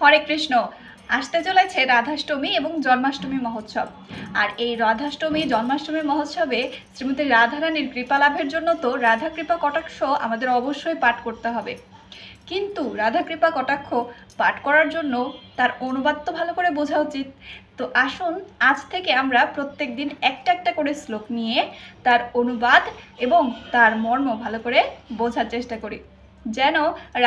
হরে কৃষ্ণ। আসতে চলেছে রাধাষ্টমী এবং জন্মাষ্টমী মহোৎসব। আর এই রাধাষ্টমী জন্মাষ্টমী মহোৎসবে শ্রীমতী রাধারানীর কৃপা লাভের জন্য তো রাধা কৃপা কটাক্ষ আমাদের অবশ্যই পাঠ করতে হবে। কিন্তু রাধা কৃপা কটাক্ষ পাঠ করার জন্য তার অনুবাদ তো ভালো করে বোঝা উচিত। তো আসুন আজ থেকে আমরা প্রত্যেক দিন একটা একটা করে শ্লোক নিয়ে তার অনুবাদ এবং তার মর্ম ভালো করে বোঝার চেষ্টা করি, যেন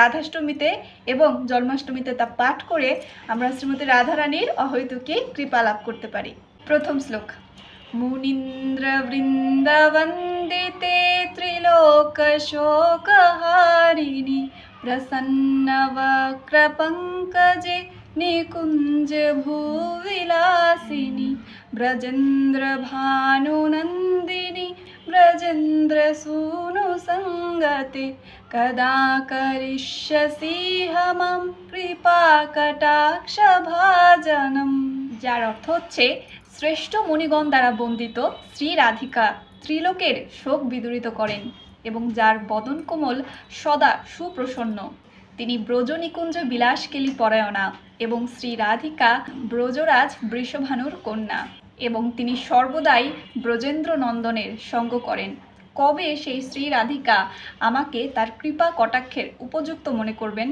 রাধাষ্টমীতে এবং জন্মাষ্টমীতে তা পাঠ করে আমরা শ্রীমতী রাধারানীর অহৈতুকী কৃপা লাভ করতে পারি। প্রথম শ্লোক। মুনীন্দ্র বৃন্দবন্দিতে ত্রিলোক শোকহারিণী প্রসন্ন বক্র পঙ্কজে নিকুঞ্জ ভূবিলাসিনী ব্রজেন্দ্র ভানুনন্দিনী ব্রজেন্দ্র सूनु संगते कदा करिष्यसि हमं কৃপা কটাক্ষ ভাজনম, যার অর্থ হচ্ছে শ্রেষ্ঠ মুনিগণ দ্বারা বন্দিত শ্রী রাধিকা ত্রিলোকের শোক বিদূরিত করেন এবং যার বদন কোমল সদা সুপ্রসন্ন। তিনি ব্রজনিকুঞ্জ বিলাসকেলি পরায়ণা এবং শ্রী রাধিকা ব্রজরাজ বৃষভানুর কন্যা এবং তিনি সর্বদাই ব্রজেন্দ্র নন্দনের সঙ্গ করেন। কবে সেই শ্রী রাধিকা আমাকে তার কৃপা কটাক্ষের উপযুক্ত মনে করবেন?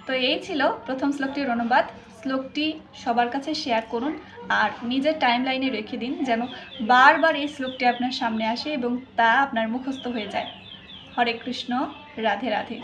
তো এই ছিল প্রথম শ্লোকটির অনুবাদ। শ্লোকটি সবার কাছে শেয়ার করুন আর নিজের টাইমলাইনে রেখে দিন, যেন বারবার এই শ্লোকটি আপনার সামনে আসে এবং তা আপনার মুখস্থ হয়ে যায়। হরে কৃষ্ণ, রাধে রাধে।